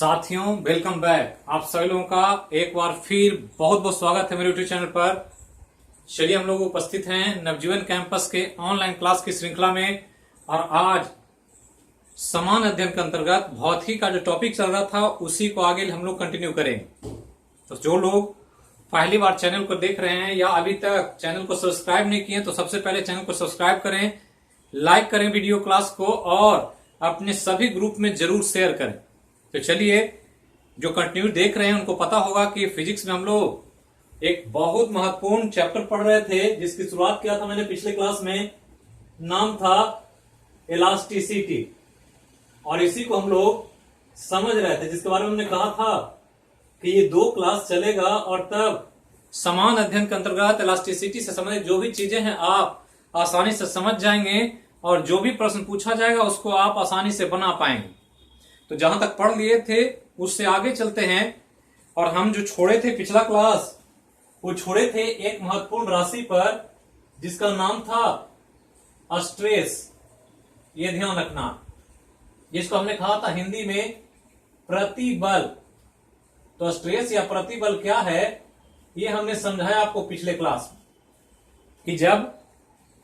साथियों, welcome back. आप सभी लोगों का एक बार फिर बहुत बहुत स्वागत है मेरे यूट्यूब चैनल पर। चलिए, हम लोग उपस्थित हैं नवजीवन कैंपस के ऑनलाइन क्लास की श्रृंखला में। और आज समान अध्ययन के अंतर्गत भौतिकी का जो टॉपिक चल रहा था उसी को आगे हम लोग कंटिन्यू करेंगे। तो जो लोग पहली बार चैनल को देख रहे हैं या अभी तक चैनल को सब्सक्राइब नहीं किए तो सबसे पहले चैनल को सब्सक्राइब करें, लाइक करें वीडियो क्लास को और अपने सभी ग्रुप में जरूर शेयर करें। तो चलिए, जो कंटिन्यू देख रहे हैं उनको पता होगा कि फिजिक्स में हम लोग एक बहुत महत्वपूर्ण चैप्टर पढ़ रहे थे जिसकी शुरुआत किया था मैंने पिछले क्लास में। नाम था इलास्टिसिटी और इसी को हम लोग समझ रहे थे, जिसके बारे में हमने कहा था कि ये 2 क्लास चलेगा और तब समान अध्ययन के अंतर्गत इलास्टिसिटी से संबंधित जो भी चीजें हैं आप आसानी से समझ जाएंगे और जो भी प्रश्न पूछा जाएगा उसको आप आसानी से बना पाएंगे। तो जहां तक पढ़ लिए थे उससे आगे चलते हैं। और हम जो छोड़े थे पिछला क्लास, वो छोड़े थे एक महत्वपूर्ण राशि पर जिसका नाम था स्ट्रेस। ये ध्यान रखना, जिसको हमने कहा था हिंदी में प्रतिबल। तो स्ट्रेस या प्रतिबल क्या है ये हमने समझाया आपको पिछले क्लास में कि जब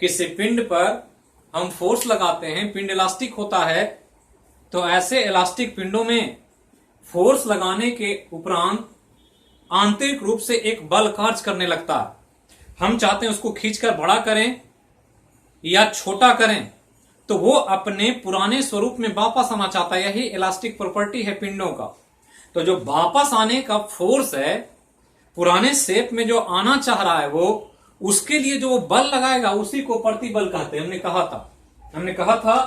किसी पिंड पर हम फोर्स लगाते हैं, पिंड इलास्टिक होता है, तो ऐसे इलास्टिक पिंडों में फोर्स लगाने के उपरांत आंतरिक रूप से एक बल कार्य करने लगता है। हम चाहते हैं उसको खींचकर बड़ा करें या छोटा करें, तो वो अपने पुराने स्वरूप में वापस आना चाहता है। यही इलास्टिक प्रॉपर्टी है पिंडों का। तो जो वापस आने का फोर्स है, पुराने शेप में जो आना चाह रहा है वो, उसके लिए जो वो बल लगाएगा उसी को प्रतिबल कहते हैं। हमने कहा था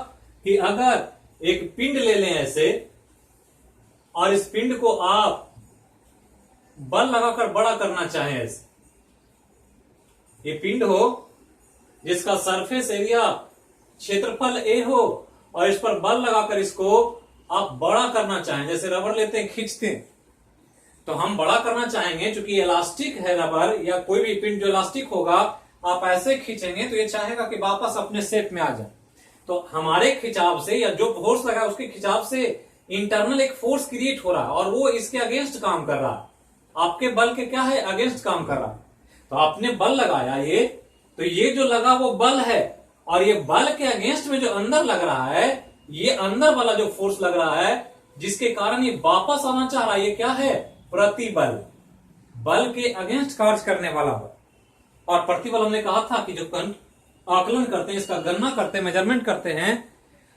कि अगर एक पिंड ले लें ऐसे और इस पिंड को आप बल लगाकर बड़ा करना चाहें, ऐसे ये पिंड हो जिसका सरफेस एरिया क्षेत्रफल ए हो और इस पर बल लगाकर इसको आप बड़ा करना चाहें, जैसे रबर लेते हैं खींचते हैं, तो हम बड़ा करना चाहेंगे। चूंकि इलास्टिक है रबर या कोई भी पिंड जो इलास्टिक होगा, आप ऐसे खींचेंगे तो ये चाहेगा कि वापस अपने शेप में आ जाए। तो हमारे खिंचाव से या जो फोर्स लगा उसके खिंचाव से इंटरनल एक फोर्स क्रिएट हो रहा है और वो इसके अगेंस्ट काम कर रहा है। आपके बल के क्या है, अगेंस्ट काम कर रहा है। तो आपने बल लगाया ये, तो ये जो लगा वो बल है और ये बल के अगेंस्ट में जो अंदर लग रहा है, ये अंदर वाला जो फोर्स लग रहा है जिसके कारण ये वापस आना चाह रहा है, ये क्या है, प्रतिबल। बल के अगेंस्ट कार्य करने वाला बल। और प्रतिबल हमने कहा था कि जो आकलन करते हैं, इसका गणना करते हैं, मेजरमेंट करते हैं,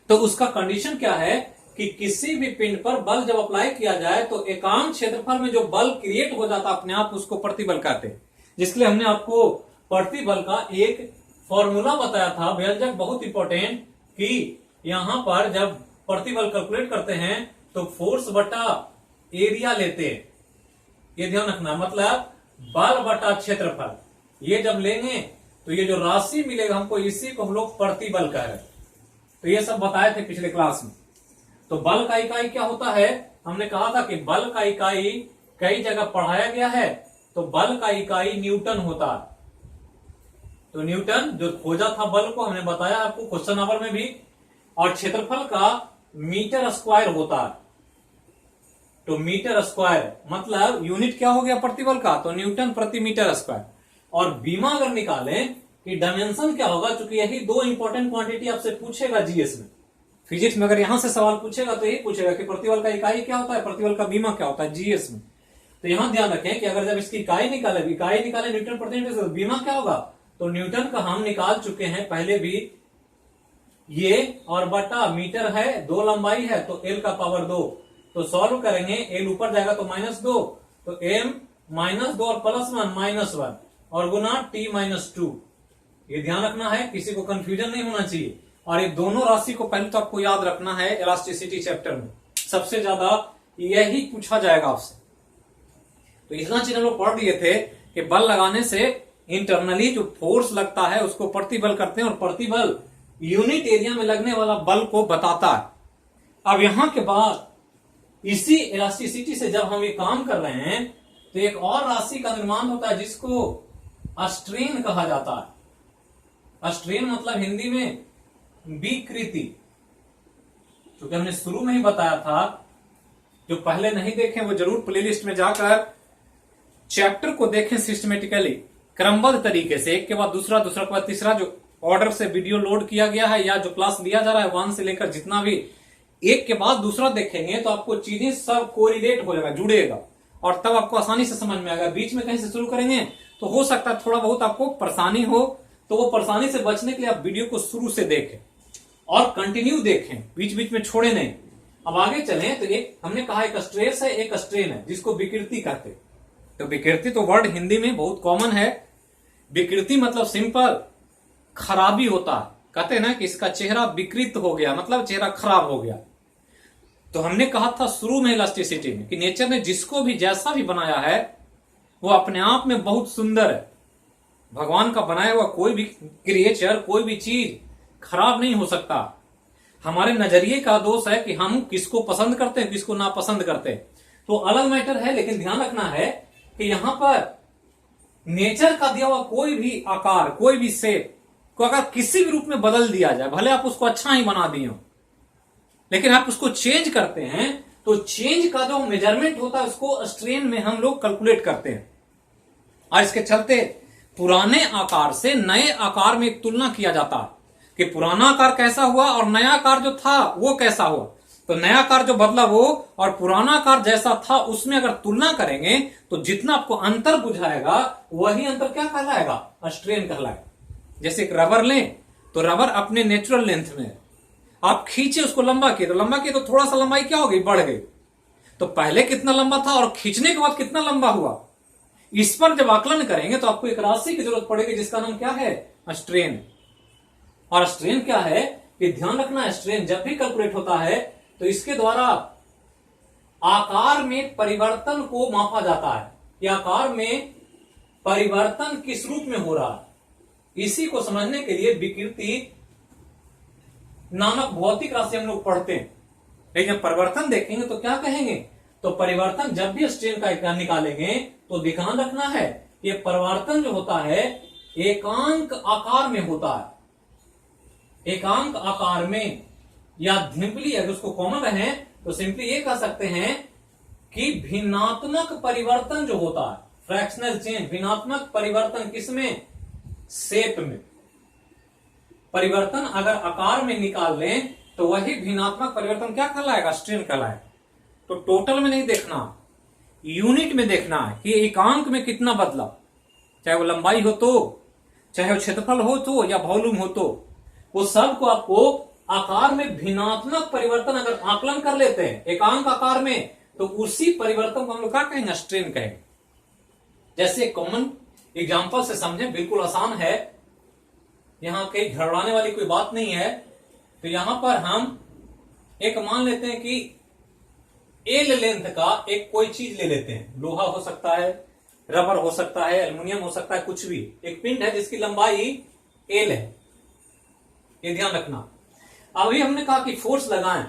तो उसका कंडीशन क्या है कि किसी भी पिंड पर बल जब अप्लाई किया जाए तो एकांक क्षेत्रफल में जो बल क्रिएट हो जाता अपने आप, उसको प्रतिबल कहते हैं। जिसके लिए हमने आपको प्रतिबल का एक फॉर्मूला बताया था, व्यंजक बहुत इंपॉर्टेंट, कि यहां पर जब प्रतिबल कैलकुलेट करते हैं तो फोर्स बटा एरिया लेते हैं। ये ध्यान रखना, मतलब बल बटा क्षेत्रफल। ये जब लेंगे तो ये जो राशि मिलेगा हमको, इसी को हम लोग प्रतिबल कह रहे हैं। तो ये सब बताए थे पिछले क्लास में। तो बल का इकाई क्या होता है, हमने कहा था कि बल का इकाई कई जगह पढ़ाया गया है। तो बल का इकाई न्यूटन होता है। तो न्यूटन जो खोजा था बल को, हमने बताया आपको क्वेश्चन नंबर में भी। और क्षेत्रफल का मीटर स्क्वायर होता है। तो मीटर स्क्वायर मतलब यूनिट क्या हो गया प्रतिबल का, तो न्यूटन प्रति मीटर स्क्वायर। और बीमा अगर निकालें कि डायमेंशन क्या होगा, क्योंकि यही 2 इंपॉर्टेंट क्वांटिटी आपसे पूछेगा जीएस में। फिजिक्स में अगर यहां से सवाल पूछेगा तो यही पूछेगा कि प्रतिबल का इकाई क्या होता है, प्रतिबल का बीमा क्या होता है जीएस में। तो यहां ध्यान रखें कि अगर जब इसकी इकाई निकाले न्यूटन प्रति मीटर, तो बीमा क्या होगा, तो न्यूटन का हम निकाल चुके हैं पहले भी। ये और बटा मीटर है, 2 लंबाई है तो एल का पावर 2। तो सॉल्व करेंगे, एल ऊपर जाएगा तो -2, तो एम -2 और +1 -1 और गुना t-2। ये ध्यान रखना है, किसी को कंफ्यूजन नहीं होना चाहिए। और ये दोनों राशि को पहले तो आपको याद रखना है। इलास्टिसिटी चैप्टर में सबसे ज्यादा यही पूछा जाएगा आपसे। तो इतना चीज हम लोग पढ़ लिए थे कि बल लगाने से इंटरनली जो फोर्स लगता है उसको प्रतिबल करते हैं और प्रतिबल यूनिट एरिया में लगने वाला बल को बताता है। अब यहां के बाद इसी इलास्टिसिटी से जब हम ये काम कर रहे हैं तो एक और राशि का निर्माण होता है जिसको स्ट्रेन कहा जाता है। स्ट्रेन मतलब हिंदी में विकृति। क्योंकि हमने शुरू में ही बताया था जो पहले नहीं देखे वो जरूर प्लेलिस्ट में जाकर चैप्टर को देखें सिस्टमेटिकली, क्रमबद्ध तरीके से, एक के बाद दूसरा, दूसरा के बाद तीसरा, जो ऑर्डर से वीडियो लोड किया गया है या जो क्लास लिया जा रहा है 1 से लेकर जितना भी, एक के बाद दूसरा देखेंगे तो आपको चीजें सब कोरिलेट हो जाएगा, जुड़ेगा, और तब आपको आसानी से समझ में आएगा। बीच में कहीं से शुरू करेंगे तो हो सकता है थोड़ा बहुत आपको परेशानी हो, तो वो परेशानी से बचने के लिए आप वीडियो को शुरू से देखें और कंटिन्यू देखें, बीच बीच में छोड़े नहीं। अब आगे चलें तो एक हमने कहा एक स्ट्रेस है, एक स्ट्रेन है, जिसको विकृति कहते हैं। तो विकृति तो वर्ड हिंदी में बहुत कॉमन है। विकृति मतलब सिंपल खराबी होता है, कहते हैं ना कि इसका चेहरा विकृत हो गया, मतलब चेहरा खराब हो गया। तो हमने कहा था शुरू में इलास्टिसिटी में कि नेचर ने जिसको भी जैसा भी बनाया है वो अपने आप में बहुत सुंदर है। भगवान का बनाया हुआ कोई भी क्रिएचर, कोई भी चीज खराब नहीं हो सकता। हमारे नजरिए का दोष है कि हम किसको पसंद करते हैं, किसको नापसंद करते हैं, तो अलग मैटर है। लेकिन ध्यान रखना है कि यहां पर नेचर का दिया हुआ कोई भी आकार, कोई भी शेप को अगर किसी भी रूप में बदल दिया जाए, भले आप उसको अच्छा ही बना दिए हो, लेकिन आप उसको चेंज करते हैं तो चेंज का जो मेजरमेंट होता है उसको स्ट्रेन में हम लोग कैलकुलेट करते हैं। और इसके चलते पुराने आकार से नए आकार में एक तुलना किया जाता है कि पुराना आकार कैसा हुआ और नया आकार जो था वो कैसा हुआ। तो नया आकार जो बदला वो और पुराना आकार जैसा था उसमें अगर तुलना करेंगे तो जितना आपको अंतर बुझाएगा वही अंतर क्या कहलाएगा, स्ट्रेन कहलाएगा। जैसे एक रबर लें तो रबर अपने नेचुरल लेंथ में, आप खींचे उसको लंबा किए तो लंबा किए तो थोड़ा सा लंबाई क्या हो गई, बढ़ गई। तो पहले कितना लंबा था और खींचने के बाद कितना लंबा हुआ, इस पर जब आकलन करेंगे तो आपको एक राशि की जरूरत पड़ेगी जिसका नाम क्या है, स्ट्रेन। और स्ट्रेन क्या है कि ध्यान रखना, स्ट्रेन जब भी कैलकुलेट होता है तो इसके द्वारा आकार में परिवर्तन को मापा जाता है कि आकार में परिवर्तन किस रूप में हो रहा है। इसी को समझने के लिए विकृति नामक भौतिक राशि हम लोग पढ़ते हैं। लेकिन जब परिवर्तन देखेंगे तो क्या कहेंगे, तो परिवर्तन जब भी स्ट्रेन का निकालेंगे तो ध्यान रखना है ये परिवर्तन जो होता है एकांक आकार में होता है। एकांक आकार में या सिंपली अगर उसको कॉमन रहे तो सिंपली ये कह सकते हैं कि भिन्नात्मक परिवर्तन जो होता है, फ्रैक्शनल चेंज, भिन्नात्मक परिवर्तन किसमें, शेप में। परिवर्तन अगर आकार में निकाल लें तो वही भिन्नात्मक परिवर्तन क्या कहलाएगा, स्ट्रेन कहलाएगा। तो टोटल में नहीं देखना, यूनिट में देखना है कि एकांक में कितना बदला, चाहे वो लंबाई हो तो, चाहे वो क्षेत्रफल हो तो, या वॉल्यूम हो तो, वो सब को आपको आकार में भिन्नात्मक परिवर्तन अगर आकलन कर लेते हैं एकांक आकार में तो उसी परिवर्तन को हम लोग क्या कहेंगे, स्ट्रेन कहेंगे। जैसे कॉमन एग्जांपल से समझें, बिल्कुल आसान है, यहां कहीं घबराने वाली कोई बात नहीं है। तो यहां पर हम एक मान लेते हैं कि एल लेंथ का एक कोई चीज ले लेते हैं, लोहा हो सकता है, रबर हो सकता है, एल्युमिनियम हो सकता है, कुछ भी। एक पिंड है जिसकी लंबाई एल है, ये ध्यान रखना। अभी हमने कहा कि फोर्स लगाएं,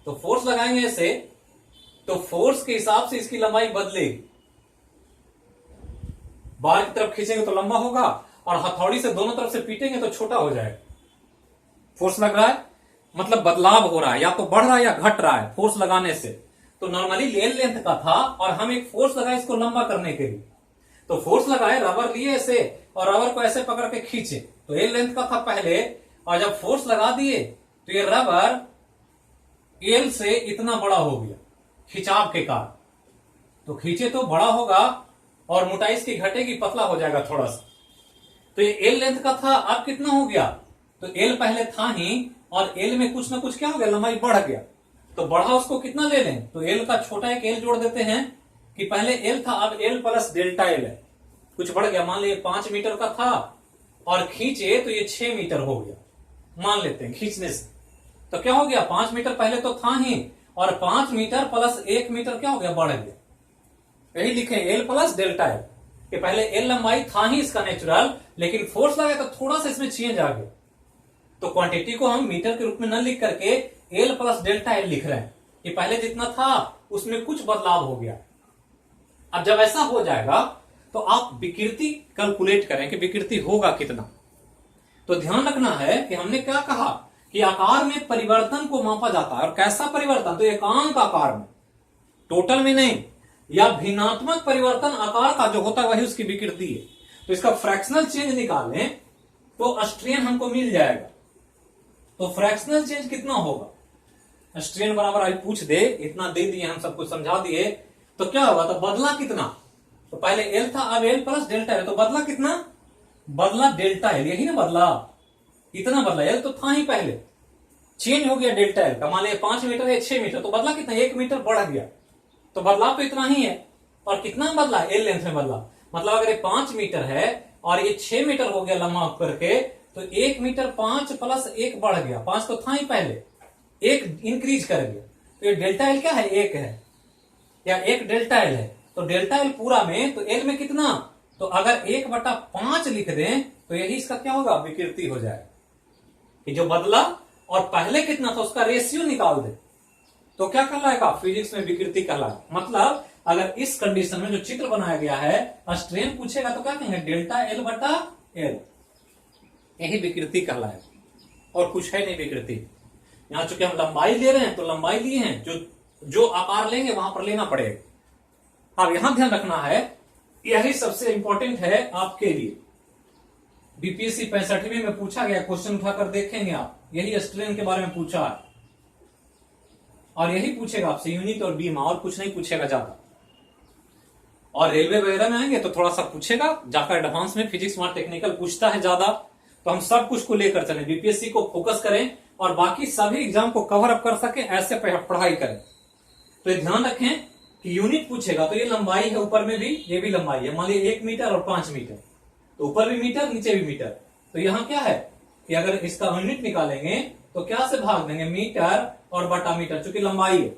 तो फोर्स लगाएंगे ऐसे तो फोर्स के हिसाब से इसकी लंबाई बदलेगी। बाहर की तरफ खींचेंगे तो लंबा होगा और हथौड़ी से दोनों तरफ से पीटेंगे तो छोटा हो जाएगा। फोर्स लग रहा है मतलब बदलाव हो रहा है, या तो बढ़ रहा है या घट रहा है फोर्स लगाने से। तो नॉर्मली एल लेंथ का था और हम एक फोर्स लगाए इसको लंबा करने के लिए। तो फोर्स लगाए, रबर लिए ऐसे और रबर को ऐसे पकड़ के खींचे, तो एल लेंथ का था पहले, और जब फोर्स लगा दिए तो ये रबर एल से इतना बड़ा हो गया खिंचाव के कारण। तो खींचे तो बड़ा होगा और मोटाई इसकी घटेगी, पतला हो जाएगा थोड़ा सा। तो ये एल लेंथ का था, अब कितना हो गया, तो एल पहले था ही और एल में कुछ ना कुछ क्या हो गया, लंबाई बढ़ गया। तो बढ़ा उसको कितना ले लें, तो एल का छोटा एक एल जोड़ देते हैं कि पहले एल था, अब एल प्लस डेल्टा एल है, कुछ बढ़ गया। मान लीजिए 5 मीटर का था और खींचे तो ये 6 मीटर हो गया, मान लेते हैं खींचने से। तो क्या हो गया, 5 मीटर पहले तो था ही और 5 मीटर प्लस 1 मीटर क्या हो गया, बढ़ गया। यही लिखे एल प्लस डेल्टा एल, कि पहले एल लंबाई था ही इसका नेचुरल, लेकिन फोर्स लगा तो थोड़ा सा इसमें चेंज आ गया। तो क्वांटिटी को हम मीटर के रूप में न लिख करके एल प्लस डेल्टा एल लिख रहे हैं कि पहले जितना था उसमें कुछ बदलाव हो गया। अब जब ऐसा हो जाएगा तो आप विकृति कैलकुलेट करें कि विकृति होगा कितना। तो ध्यान रखना है कि हमने क्या कहा कि आकार में परिवर्तन को मापा जाता है, और कैसा परिवर्तन, तो एकांक आकार में। टोटल में नहीं, या भिन्नात्मक परिवर्तन आकार का जो होता है वही उसकी विकृति है। तो इसका फ्रैक्शनल चेंज निकालें तो स्ट्रेन हमको मिल जाएगा। तो फ्रैक्शनल चेंज कितना होगा, स्ट्रेन बराबर आई पूछ दे, इतना दे दिए, हम सब कुछ समझा दिए, तो क्या होगा, तो बदला कितना, तो पहले एल था, अब एल प्लस डेल्टा एल, तो बदला कितना, बदला डेल्टा एल, यही ना बदला, इतना बदला, एल तो था ही पहले, चेंज हो गया डेल्टा एल का, मान लिया 5 मीटर है 6 मीटर, तो बदला कितना, 1 मीटर बढ़ गया, तो बदलाव तो इतना ही है। और कितना बदला, एल लेंथ में बदला, मतलब अगर ये 5 मीटर है और ये 6 मीटर हो गया लंबा करके, तो 1 मीटर 5 प्लस 1 बढ़ गया, 5 तो था ही पहले, 1 इंक्रीज कर गया, तो ये डेल्टा एल क्या है, 1 है, या 1 डेल्टा एल है। तो डेल्टा एल पूरा में, तो एल में कितना, तो अगर 1/5 लिख दें तो यही इसका क्या होगा, विकृति हो जाएगा, कि जो बदला और पहले कितना था उसका रेशियो निकाल दे, तो क्या कहलाएगा, फिजिक्स में विकृति कहलाएगा। मतलब अगर इस कंडीशन में जो चित्र बनाया गया है, स्ट्रेन पूछेगा तो क्या कहेंगे, डेल्टा एल बटा एल, यही विकृति कहलाएगा, और कुछ है नहीं विकृति। यहां चूंकि हम लंबाई ले रहे हैं तो लंबाई लिए हैं, जो आकार लेंगे वहां पर लेना पड़ेगा। अब यहां ध्यान रखना है, यही सबसे इंपॉर्टेंट है आपके लिए, बीपीएससी 65वीं में पूछा गया क्वेश्चन, उठाकर देखेंगे आप, यही स्ट्रेन के बारे में पूछा है, और यही पूछेगा आपसे यूनिट और बीमा, और कुछ नहीं पूछेगा ज्यादा। और रेलवे वगैरह में आएंगे तो थोड़ा सा पूछेगा, जाकर एडवांस में फिजिक्स वहां टेक्निकल पूछता है ज्यादा, तो हम सब कुछ को लेकर चलें, बीपीएससी को फोकस करें और बाकी सभी एग्जाम को कवर अप कर सके, ऐसे पढ़ाई करें। तो ध्यान रखें कि यूनिट पूछेगा तो ये लंबाई है, ऊपर में भी ये भी लंबाई है, मान लीजिए 1 मीटर और 5 मीटर, तो ऊपर भी मीटर नीचे भी मीटर, तो यहाँ क्या है कि अगर इसका यूनिट निकालेंगे तो क्या से भाग देंगे, मीटर और बटा मीटर, चूंकि लंबाई है,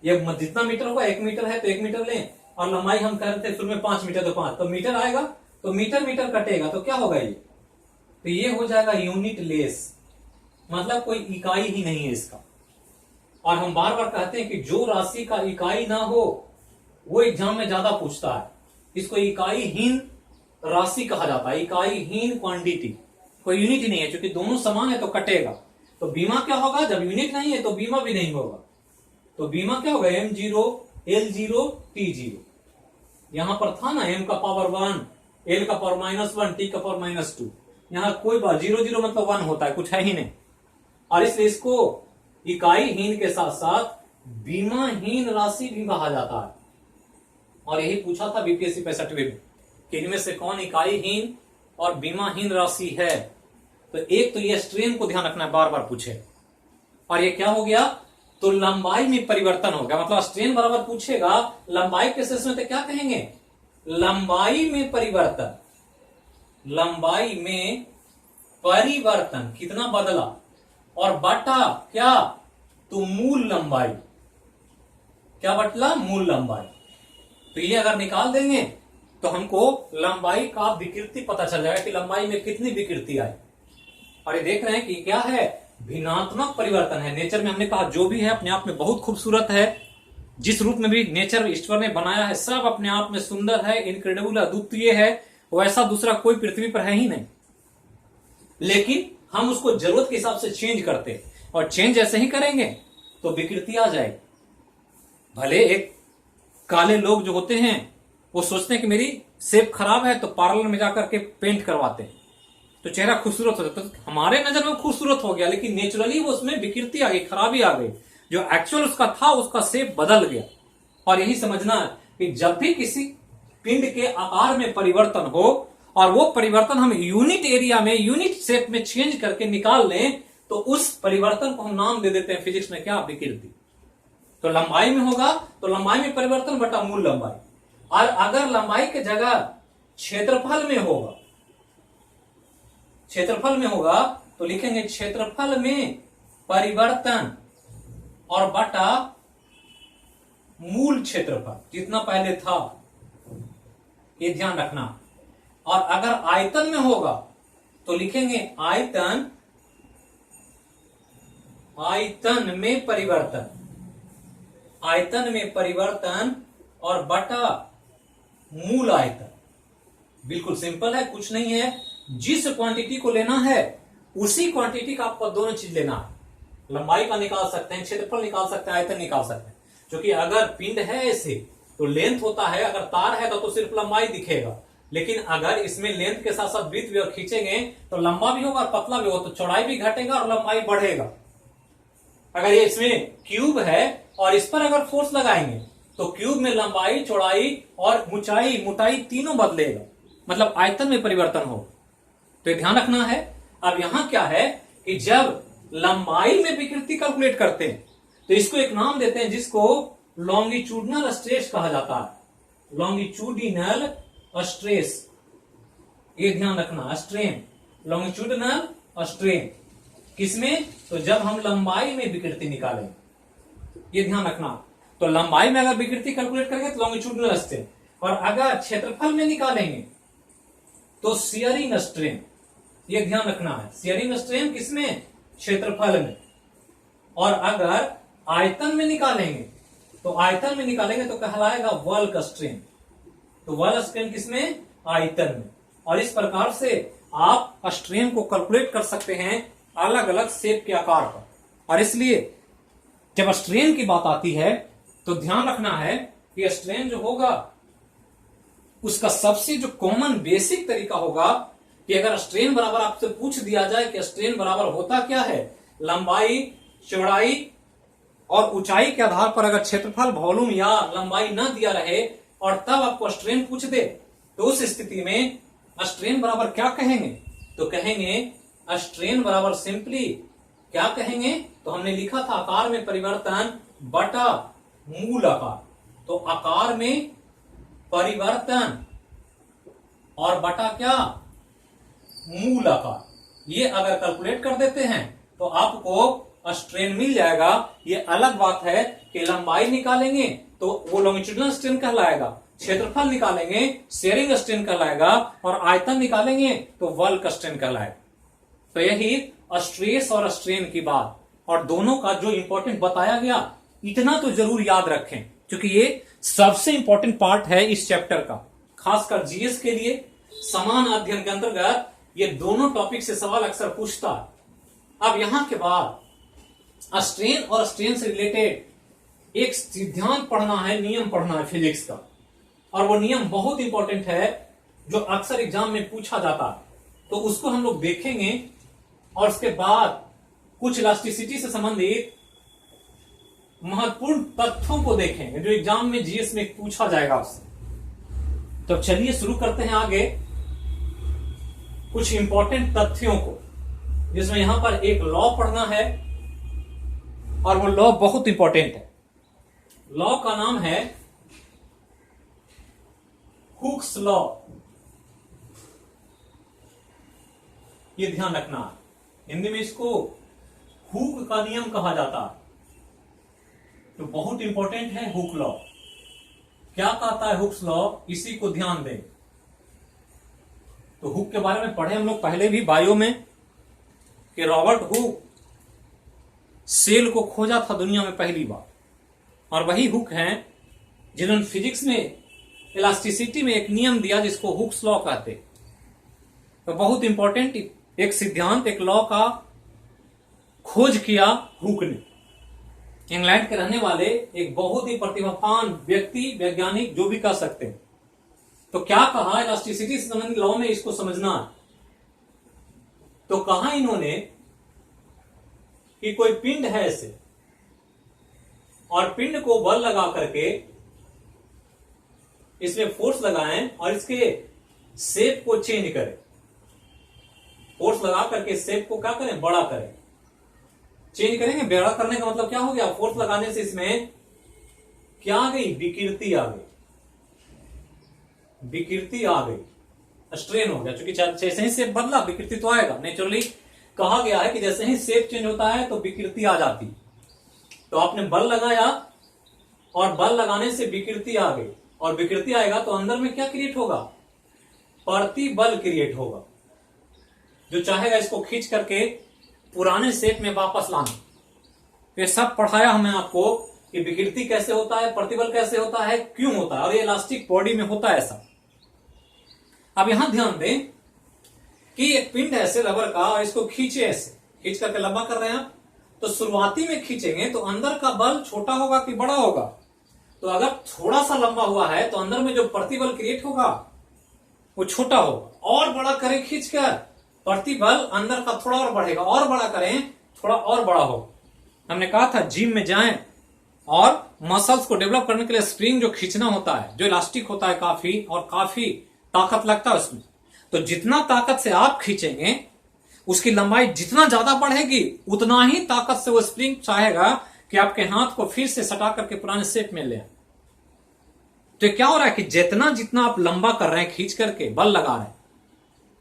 ये जितना मीटर होगा, 1 मीटर है तो 1 मीटर लें, और लंबाई हम कह रहे थे शुरू में 5 मीटर, तो 5, तो मीटर आएगा, तो मीटर मीटर कटेगा, तो क्या होगा ये, तो ये हो जाएगा यूनिट लेस, मतलब कोई इकाई ही नहीं है इसका। और हम बार बार कहते हैं कि जो राशि का इकाई ना हो वो एग्जाम में ज्यादा पूछता है, इसको इकाईहीन राशि कहा जाता है, इकाईहीन क्वांटिटी, कोई यूनिट ही नहीं है, क्योंकि दोनों समान है तो कटेगा। तो बीमा क्या होगा, जब यूनिट नहीं है तो बीमा भी नहीं होगा, तो बीमा क्या होगा, m0 l0 t0, यहां पर था ना m का पावर 1, l का पावर -1, t का पावर -2, यहां कोई बात 0 0 मतलब 1 होता है, कुछ है ही नहीं, और इसलिए इसको इकाईहीन के साथ साथ बीमाहीन राशि भी कहा जाता है। और यही पूछा था बीपीएससी 65 में कि इनमें से कौन इकाईहीन और बीमाहीन राशि है, तो एक तो ये स्ट्रेन को ध्यान रखना है, बार बार पूछे। और ये क्या हो गया, तो लंबाई में परिवर्तन हो गया, मतलब स्ट्रेन बराबर पूछेगा लंबाई के केसेस में तो क्या कहेंगे, लंबाई में परिवर्तन, लंबाई में परिवर्तन कितना बदला, और बटा क्या, तो मूल लंबाई, क्या बटला, मूल लंबाई। तो ये अगर निकाल देंगे तो हमको लंबाई का विकृति पता चल जाएगा कि लंबाई में कितनी विकृति आई। और ये देख रहे हैं कि क्या है, भिन्नात्मक परिवर्तन है। नेचर में हमने कहा जो भी है अपने आप में बहुत खूबसूरत है, जिस रूप में भी नेचर ईश्वर ने बनाया है सब अपने आप में सुंदर है, इनक्रेडिबल, अद्वितीय है, वैसा दूसरा कोई पृथ्वी पर है ही नहीं। लेकिन हम उसको जरूरत के हिसाब से चेंज करते हैं, और चेंज ऐसे ही करेंगे तो विकृति आ जाएगी। भले एक काले लोग जो होते हैं वो सोचते हैं कि मेरी शेप खराब है तो पार्लर में जाकर के पेंट करवाते हैं तो चेहरा खूबसूरत हो जाता है, तो हमारे नजर में खूबसूरत हो गया, लेकिन नेचुरली वो उसमें विकृति आ गई, खराबी आ गई, जो एक्चुअल उसका था उसका शेप बदल गया। और यही समझना है कि जब भी किसी पिंड के आकार में परिवर्तन हो और वो परिवर्तन हम यूनिट एरिया में, यूनिट शेप में चेंज करके निकाल लें, तो उस परिवर्तन को हम नाम दे देते हैं फिजिक्स में क्या, विकृति। तो लंबाई में होगा तो लंबाई में परिवर्तन बटा मूल लंबाई, और अगर लंबाई के जगह क्षेत्रफल में होगा, क्षेत्रफल में होगा तो लिखेंगे क्षेत्रफल में परिवर्तन और बटा मूल क्षेत्रफल जितना पहले था, ये ध्यान रखना। और अगर आयतन में होगा तो लिखेंगे आयतन, आयतन में परिवर्तन, आयतन में परिवर्तन और बटा मूल आयतन। बिल्कुल सिंपल है, कुछ नहीं है, जिस क्वांटिटी को लेना है उसी क्वांटिटी का आपको दोनों चीज लेना है, लंबाई का निकाल सकते हैं, क्षेत्रफल निकाल सकते हैं, आयतन निकाल सकते हैं। क्योंकि अगर पिंड है ऐसे तो लेंथ होता है, अगर तार है तो सिर्फ लंबाई दिखेगा, लेकिन अगर इसमें लेंथ के साथ साथ वृत्त भी और खींचेंगे तो लंबा भी होगा और पतला भी होगा, तो चौड़ाई भी घटेगा और लंबाई बढ़ेगा। अगर ये इसमें क्यूब है और इस पर अगर फोर्स लगाएंगे तो क्यूब में लंबाई, चौड़ाई और ऊंचाई, मोटाई तीनों बदलेगा, मतलब आयतन में परिवर्तन हो। तो ये ध्यान रखना है। अब यहां क्या है कि जब लंबाई में विकृति कैलकुलेट करते हैं तो इसको एक नाम देते हैं जिसको लॉन्गिट्यूडनल स्ट्रेस कहा जाता है। लॉन्गिट्यूडिनल स्ट्रेस, ये ध्यान रखना, स्ट्रेन, लॉन्गिट्यूडनल स्ट्रेन किसमें? तो जब हम लंबाई में विकृति निकालें, ये ध्यान रखना। तो लंबाई में अगर विकृति कैलकुलेट करेंगे तो लॉन्गिट्यूडनल स्ट्रेन, और अगर क्षेत्रफल में निकालेंगे तो शियरिंग स्ट्रेन, ये ध्यान रखना है। शियरिंग स्ट्रेन किसमें? क्षेत्रफल में। और अगर आयतन में निकालेंगे तो कहलाएगा वल्क स्ट्रेन। तो वल्क स्ट्रेन किसमें? आयतन में। और इस प्रकार से आप स्ट्रेन को कैलकुलेट कर सकते हैं अलग अलग शेप के आकार पर। और इसलिए जब स्ट्रेन की बात आती है तो ध्यान रखना है कि स्ट्रेन जो होगा उसका सबसे जो कॉमन बेसिक तरीका होगा कि अगर स्ट्रेन बराबर आपसे पूछ दिया जाए कि स्ट्रेन बराबर होता क्या है, लंबाई, चौड़ाई और ऊंचाई के आधार पर अगर क्षेत्रफल, वॉल्यूम या लंबाई ना दिया रहे और तब आपको स्ट्रेन पूछ दे, तो उस स्थिति में स्ट्रेन बराबर क्या कहेंगे? तो कहेंगे स्ट्रेन बराबर सिंपली क्या कहेंगे? तो हमने लिखा था आकार में परिवर्तन बटा मूल आकार। तो आकार में परिवर्तन और बटा क्या? मूल आकार। ये अगर कैलकुलेट कर देते हैं तो आपको स्ट्रेन मिल जाएगा। ये अलग बात है कि लंबाई निकालेंगे तो वो लॉन्गिट्यूडनल स्ट्रेन कहलाएगा, क्षेत्रफल निकालेंगे शेयरिंग स्ट्रेन कहलाएगा, और आयतन निकालेंगे तो वल्क स्ट्रेन कहलाएगा। तो यही स्ट्रेस और स्ट्रेन की बात, और दोनों का जो इंपॉर्टेंट बताया गया इतना तो जरूर याद रखें, क्योंकि ये सबसे इंपॉर्टेंट पार्ट है इस चैप्टर का। खासकर जीएस के लिए समान अध्ययन के अंतर्गत ये दोनों टॉपिक से सवाल अक्सर पूछता है। अब यहां के बाद स्ट्रेन और स्ट्रेन से रिलेटेड एक सिद्धांत पढ़ना है, नियम पढ़ना है फिजिक्स का, और वो नियम बहुत इंपॉर्टेंट है जो अक्सर एग्जाम में पूछा जाता है। तो उसको हम लोग देखेंगे और उसके बाद कुछ इलास्टिसिटी से संबंधित महत्वपूर्ण तथ्यों को देखेंगे जो एग्जाम में जीएस में पूछा जाएगा उससे। तो चलिए शुरू करते हैं आगे कुछ इंपॉर्टेंट तथ्यों को, जिसमें यहां पर एक लॉ पढ़ना है और वो लॉ बहुत इंपॉर्टेंट है। लॉ का नाम है हुक्स लॉ। ये ध्यान रखना, हिंदी में इसको हुक का नियम कहा जाता है। तो बहुत इंपॉर्टेंट है हुक लॉ। क्या कहता है हुक्स लॉ, इसी को ध्यान दें। तो हुक के बारे में पढ़े हम लोग पहले भी बायो में कि रॉबर्ट हुक सेल को खोजा था दुनिया में पहली बार, और वही हुक हैं जिन्होंने फिजिक्स में इलास्टिसिटी में एक नियम दिया जिसको हुक्स लॉ कहते। तो बहुत इंपॉर्टेंट एक सिद्धांत, एक लॉ का खोज किया हुक ने। इंग्लैंड के रहने वाले एक बहुत ही प्रतिभावान व्यक्ति, वैज्ञानिक, जो भी कह सकते हैं। तो क्या कहा इलास्टिसिटी से संबंधित लॉ में, इसको समझना है। तो कहा इन्होंने कि कोई पिंड है ऐसे, और पिंड को बल लगा करके इसमें फोर्स लगाएं और इसके शेप को चेंज करें। फोर्स लगा करके शेप को क्या करें? बड़ा करें, चेंज करेंगे। बड़ा करने का मतलब क्या हो गया? फोर्स लगाने से इसमें क्या आ गई? विकृति आ गई, विकृति आ गई, स्ट्रेन हो गया। क्योंकि जैसे ही शेप बदला विकृति तो आएगा, नेचुरली कहा गया है कि जैसे ही शेप चेंज होता है तो विकृति आ जाती। तो आपने बल लगाया और बल लगाने से विकृति आ गई, और विकृति आएगा तो अंदर में क्या क्रिएट होगा? प्रतिबल क्रिएट होगा, जो चाहेगा इसको खींच करके पुराने शेप में वापस लाना। ये सब पढ़ाया हमने आपको कि विकृति कैसे होता है, प्रतिबल कैसे होता है, क्यों होता है, और ये इलास्टिक बॉडी में होता है ऐसा। अब यहां ध्यान दें कि एक पिंड है ऐसे रबर का, और इसको खींचे, ऐसे खींच करके लंबा कर रहे हैं आप। तो शुरुआती में खींचेंगे तो अंदर का बल छोटा होगा कि बड़ा होगा? तो अगर थोड़ा सा लंबा हुआ है तो अंदर में जो प्रतिबल क्रिएट होगा वो छोटा होगा। और बड़ा करें खींचकर, प्रतिबल अंदर का थोड़ा और बढ़ेगा, और बड़ा करें थोड़ा और बड़ा होगा। हमने कहा था जिम में जाएं और मसल्स को डेवलप करने के लिए स्प्रिंग जो खींचना होता है, जो इलास्टिक होता है काफी, और काफी ताकत लगता है उसमें। तो जितना ताकत से आप खींचेंगे उसकी लंबाई जितना ज्यादा बढ़ेगी उतना ही ताकत से वो स्प्रिंग चाहेगा कि आपके हाथ को फिर से सटा करके पुराने शेप में ले। तो क्या हो रहा है कि जितना जितना आप लंबा कर रहे हैं, खींच करके बल लगा रहे हैं,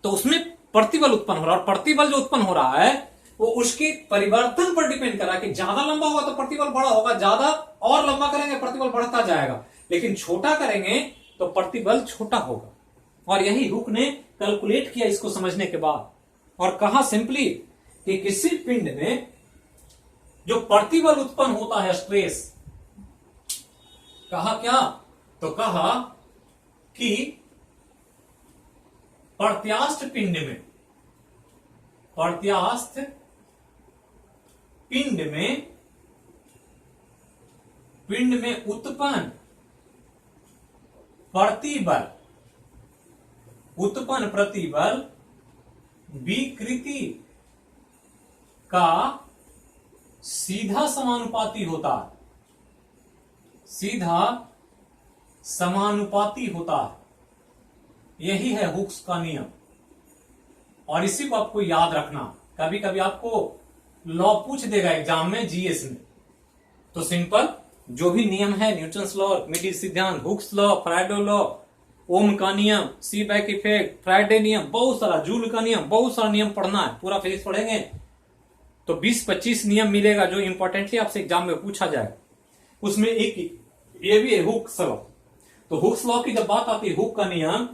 तो उसमें प्रतिबल उत्पन्न हो रहा है। और प्रतिबल जो उत्पन्न हो रहा है वो उसके परिवर्तन पर डिपेंड कर रहा है कि ज्यादा लंबा होगा तो प्रतिबल बड़ा होगा, ज्यादा और लंबा करेंगे प्रतिबल बढ़ता जाएगा, लेकिन छोटा करेंगे तो प्रतिबल छोटा होगा। और यही हुक ने कैलकुलेट किया इसको समझने के बाद, और कहा सिंपली कि किसी पिंड में जो प्रतिबल उत्पन्न होता है, स्ट्रेस, कहा क्या, तो कहा कि प्रत्यास्थ पिंड में, प्रत्यास्थ पिंड में उत्पन्न प्रतिबल विकृति का सीधा समानुपाती होता है, सीधा समानुपाती होता है। यही है हुक्स का नियम, और इसी को आपको याद रखना। कभी कभी आपको लॉ पूछ देगा एग्जाम में, जीएस में, तो सिंपल जो भी नियम है, न्यूटन्स लॉ, मिडी सिद्धांत, हुक्स लॉ, फ्राइडे लॉ, ओम का नियम, सी बैक इफेक्ट, फ्राइडे नियम, बहुत सारा, जूल का नियम, बहुत सारा नियम पढ़ना है। पूरा फिजिक्स पढ़ेंगे तो 20-25 नियम मिलेगा जो इंपॉर्टेंटली आपसे एग्जाम में पूछा जाएगा। उसमें एक ये भी है हुक्स लॉ। तो हुक्स लॉ की जब बात आती है, हुक का नियम,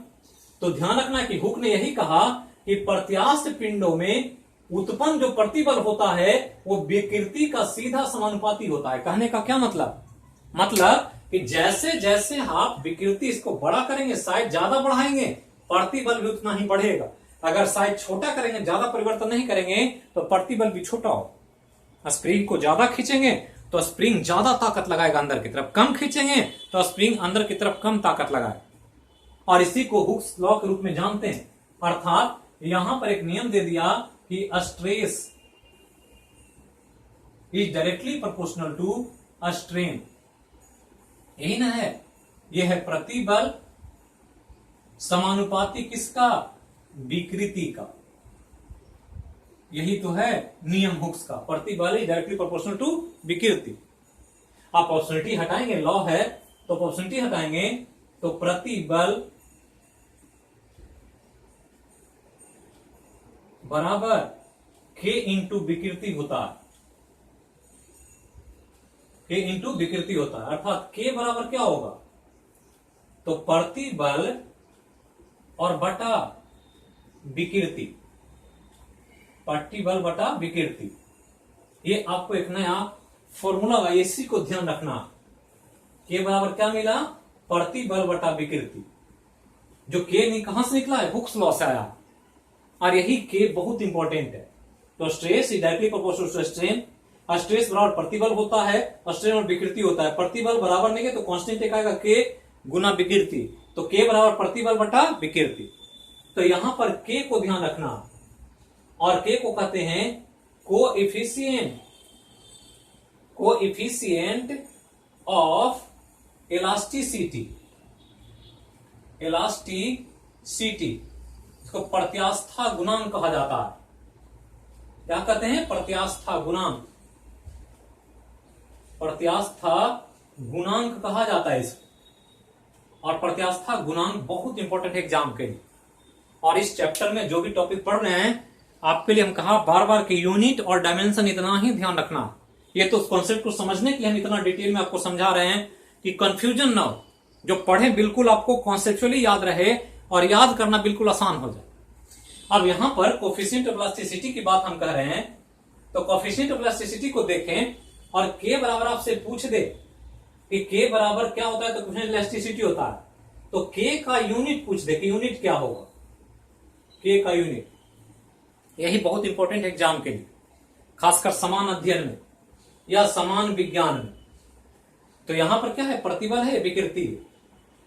तो ध्यान रखना कि हुक ने यही कहा कि प्रत्यास्थ पिंडों में उत्पन्न जो प्रतिबल होता है वो विकृति का सीधा समानुपाती होता है। कहने का क्या मतलब, मतलब कि जैसे जैसे आप विकृति इसको बड़ा करेंगे, साइज ज्यादा बढ़ाएंगे, प्रतिबल भी उतना ही बढ़ेगा। अगर साइज छोटा करेंगे, ज्यादा परिवर्तन नहीं करेंगे, तो प्रतिबल भी छोटा हो। स्प्रिंग को ज्यादा खींचेंगे तो स्प्रिंग ज्यादा ताकत लगाएगा अंदर की तरफ, कम खींचेंगे तो स्प्रिंग अंदर की तरफ कम ताकत लगाएगा। और इसी को हुक्स लॉ के रूप में जानते हैं। अर्थात यहां पर एक नियम दे दिया कि stress is directly proportional to strain. यही ना है, यह है प्रतिबल समानुपाती किसका, विकृति का। यही तो है नियम हुक्स का, प्रतिबल इज डायरेक्टली प्रोपोर्शनल टू विकृति। आप ऑप्शनलिटी हटाएंगे, लॉ है तो ऑप्शनलिटी हटाएंगे तो प्रतिबल बराबर के इंटू विकृति होता है, के इंटू विकृति होता है। अर्थात के बराबर क्या होगा, तो प्रतिबल और बटा विकृति, प्रतिबल बटा विकृति। ये आपको एक नया फॉर्मूला है, इसी को ध्यान रखना। के बराबर क्या मिला, प्रतिबल बटा विकृति। जो के कहां से निकला है, हुक्स लॉ से आया, और यही के बहुत इंपॉर्टेंट है। तो stress is directly proportional to strain. Stress बराबर प्रतिबल होता है, स्ट्रेन और विकृति होता है। प्रतिबल बराबर नहीं है तो कांस्टेंट एक आएगा के गुना विकृति, तो के बराबर प्रतिबल बटा विकृति। तो यहां पर के को ध्यान रखना, और के को कहते हैं coefficient, coefficient of elasticity, elasticity. इसको प्रत्यास्था गुणांक कहा जाता है। क्या कहते हैं, प्रत्यास्था गुणांक, प्रत्यास्था गुणांक कहा जाता है इसको। और प्रत्यास्था गुणांक बहुत इंपॉर्टेंट है एग्जाम के लिए। और इस चैप्टर में जो भी टॉपिक पढ़ रहे हैं आपके लिए हम कहा बार बार कि यूनिट और डायमेंशन इतना ही ध्यान रखना। ये तो उस कॉन्सेप्ट को समझने के लिए हम इतना डिटेल में आपको समझा रहे हैं कि कंफ्यूजन ना हो, जो पढ़े बिल्कुल आपको कॉन्सेप्चुअली याद रहे और याद करना बिल्कुल आसान हो जाए। अब यहां पर कोफिशिएंट ऑफ इलास्टिसिटी की बात हम कह रहे हैं, तो कोफिशिएंट ऑफ इलास्टिसिटी को देखें और के बराबर आपसे पूछ दे कि के बराबर क्या होता है, तो कोफिशिएंट इलास्टिसिटी होता है। तो के का यूनिट पूछ दे कि यूनिट क्या होगा, के का यूनिट। यही बहुत इंपॉर्टेंट है एग्जाम के लिए, खासकर समान अध्ययन में या समान विज्ञान में। तो यहां पर क्या है, प्रतिबल है, विकृति।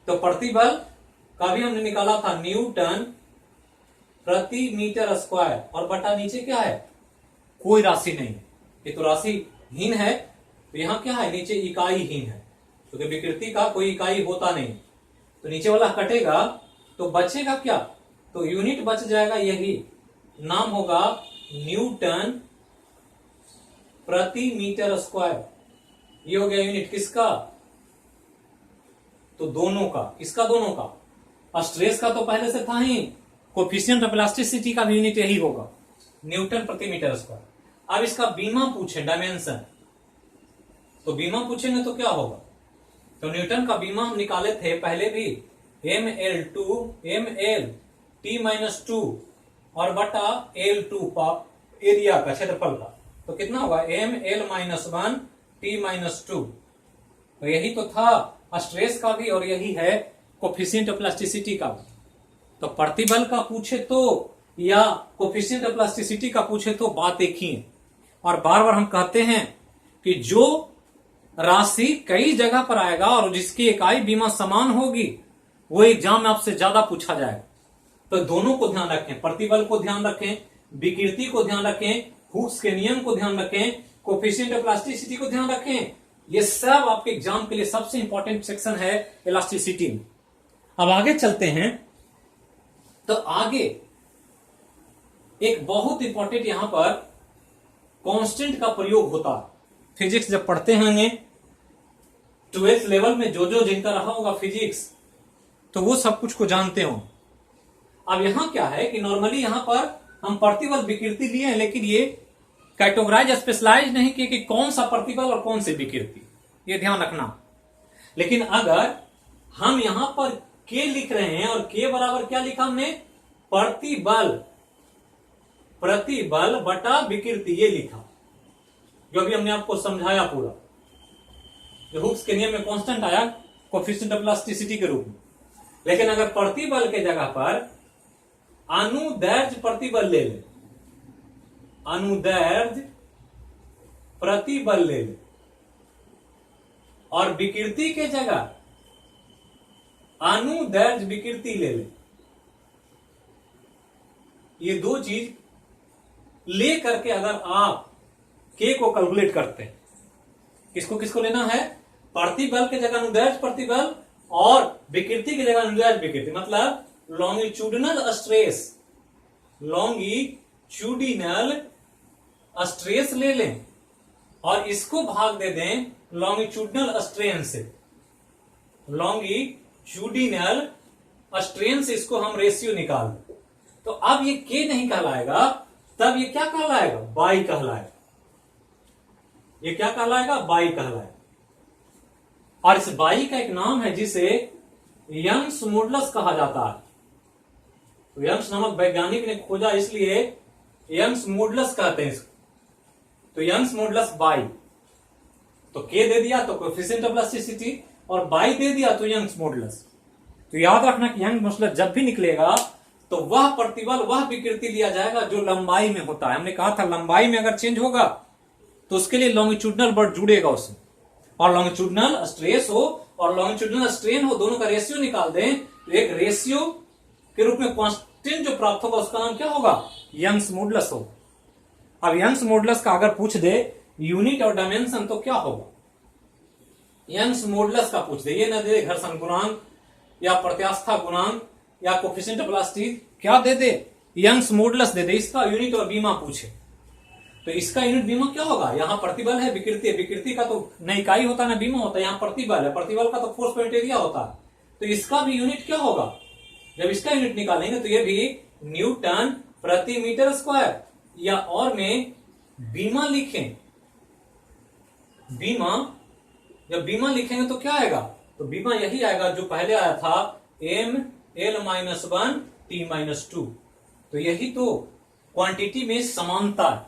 तो प्रतिबल का भी हमने निकाला था न्यूटन प्रति मीटर स्क्वायर, और बटा नीचे क्या है, कोई राशि नहीं, ये तो राशि हीन है। तो यहां क्या है, नीचे इकाई हीन है, क्योंकि विकृति का कोई इकाई होता नहीं। तो नीचे वाला कटेगा तो बचेगा क्या, तो यूनिट बच जाएगा, यही नाम होगा न्यूटन प्रति मीटर स्क्वायर। ये हो गया यूनिट किसका, तो दोनों का, किसका, दोनों का। और स्ट्रेस का तो पहले से था ही, कोफिशिएंट ऑफ इलास्टिसिटी का भी यूनिट यही होगा, न्यूटन प्रति मीटर स्क्वायर। अब इसका बीमा पूछे, डायमेंशन, तो बीमा पूछेंगे तो क्या होगा, तो न्यूटन का बीमा हम निकाले थे पहले भी, ml t-2 और बटा L2 एरिया का, क्षेत्रफल का, तो कितना होगा ml-1 t-2। तो यही तो था स्ट्रेस का भी, और यही है कोफिशिएंट ऑफ इलास्टिसिटी का भी। तो प्रतिबल का पूछे तो या कोफिशिएंट ऑफ इलास्टिसिटी का पूछे तो बात एक ही है। और बार बार हम कहते हैं कि जो राशि कई जगह पर आएगा और जिसकी इकाई बीमा समान होगी, वो एग्जाम में आपसे ज्यादा पूछा जाएगा। तो दोनों को ध्यान रखें, प्रतिबल को ध्यान रखें, विकृति को ध्यान रखें, हुक्स के नियम को ध्यान रखें, कोफिशिएंट ऑफ इलास्टिसिटी को ध्यान रखें। ये सब आपके एग्जाम के लिए सबसे इंपॉर्टेंट सेक्शन है इलास्टिसिटी में। अब आगे चलते हैं, तो आगे एक बहुत इंपॉर्टेंट यहां पर कांस्टेंट का प्रयोग होता है। फिजिक्स जब पढ़ते होंगे 12th लेवल में, जो जिनका रहा होगा फिजिक्स, तो वो सब कुछ को जानते हो। अब यहां क्या है कि नॉर्मली यहां पर हम प्रतिबल विकृति लिए हैं, लेकिन ये कैटेगराइज स्पेशलाइज नहीं किए कि कौन सा प्रतिबल और कौन सी विकृति, ये ध्यान रखना। लेकिन अगर हम यहां पर के लिख रहे हैं, और के बराबर क्या लिखा हमने, प्रतिबल, प्रतिबल बटा विकृति, ये लिखा, जो भी हमने आपको समझाया पूरा, जो हुक्स के नियम में कांस्टेंट आया कोफिशिएंट ऑफ इलास्टिसिटी के रूप में। लेकिन अगर प्रतिबल के जगह पर अनुदैर्ध्य प्रतिबल ले ले, अनुदैर्ध्य प्रतिबल ले ले, और विकृति के जगह अनुदैर्ध्य विकृति ले ले, ये दो चीज ले करके अगर आप के को कैलकुलेट करते हैं, किसको किसको लेना है, प्रतिबल के जगह अनुदैर्ध्य प्रतिबल और विकृति की जगह अनुदैर्ध्य विकृति, मतलब लॉन्गिट्यूडिनल स्ट्रेस, लॉन्गिट्यूडिनल स्ट्रेस ले लें और इसको भाग दे दें लॉन्गिट्यूडिनल स्ट्रेन से, लॉन्गिट्यूडिनल स्ट्रेन से इसको हम रेशियो निकाल दें। तो अब ये के नहीं कहलाएगा, तब ये क्या कहलाएगा, बाई कहलाएगा। ये क्या कहलाएगा, बाई कहलाएगा। और इस बाई का एक नाम है जिसे यंग्स मॉडुलस कहा जाता है। तो यंग्स नामक वैज्ञानिक ने खोजा, इसलिए यंग्स मॉडुलस कहते हैं इसको। तो यंग्स मॉडुलस बाई, तो के दे दिया तो कोएफिशिएंट ऑफ इलास्टिसिटी, और बाई दे दिया तो यंग्स मॉडुलस। तो याद रखना कि यंग्स मॉडुलस जब भी निकलेगा तो वह प्रतिबल, वह विकृति लिया जाएगा जो लंबाई में होता है। हमने कहा था लंबाई में अगर चेंज होगा तो उसके लिए लॉन्गिट्यूडिनल वर्ड जुड़ेगा उसमें, और लॉन्गिट्यूडिनल स्ट्रेस हो और लॉन्गिट्यूडिनल स्ट्रेन हो, दोनों का रेशियो निकाल दें तो एक रेशियो के रूप में कांस्टेंट जो प्राप्त होगा उसका नाम क्या होगा, यंग्स मॉडुलस हो। अब यंग्स मॉडुलस का अगर पूछ दे यूनिट और डायमेंशन तो क्या होगा, यंग्स मॉडुलस का पूछ दे, ये ना दे घर्षण गुणांक या प्रत्यास्था गुणांक या कोएफिशिएंट ऑफ इलास्टिसिटी, क्या दे दे, यंग्स मॉडुलस दे दे। इसका यूनिट और बीमा पूछे तो इसका यूनिट बीमा क्या होगा, यहां प्रतिबल है, विकृति है, विकृति का तो न इकाई होता है न बीमा होता है, यहां प्रतिबल है, प्रतिबल का तो फोर्स पॉइंट एरिया होता है। तो इसका भी यूनिट क्या होगा, जब इसका यूनिट निकालेंगे तो ये भी न्यूटन प्रति मीटर स्क्वायर, या और में बीमा लिखें, बीमा, जब बीमा लिखेंगे तो क्या आएगा, तो बीमा यही आएगा जो पहले आया था ml-1 t-2। तो यही तो क्वांटिटी में समानता है,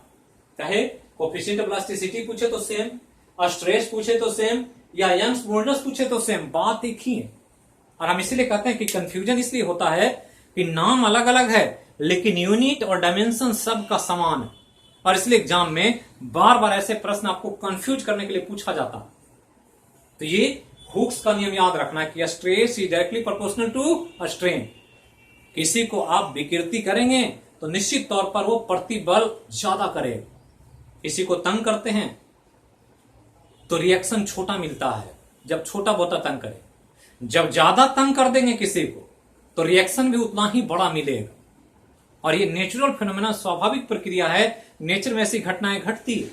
चाहे कोएफिशिएंट ऑफ इलास्टिसिटी पूछे तो सेम, और स्ट्रेस पूछे तो सेम, या यंग्स मॉडुलस पूछे तो सेम, बात एक ही है। और हम इसलिए कहते हैं कि कंफ्यूजन इसलिए होता है कि नाम अलग अलग है लेकिन यूनिट और डायमेंशन सबका समान है, और इसलिए एग्जाम में बार बार ऐसे प्रश्न आपको कंफ्यूज करने के लिए पूछा जाता है। तो ये हुक्स का नियम याद रखना कि stress is directly proportional to strain. किसी को आप विकृति करेंगे तो निश्चित तौर पर वो प्रतिबल ज्यादा करेगा। किसी को तंग करते हैं तो रिएक्शन छोटा मिलता है, जब छोटा बहुत तंग करे। जब ज्यादा तंग कर देंगे किसी को तो रिएक्शन भी उतना ही बड़ा मिलेगा। और ये नेचुरल फिनोमेना, स्वाभाविक प्रक्रिया है, नेचर में ऐसी घटनाएं घटती है।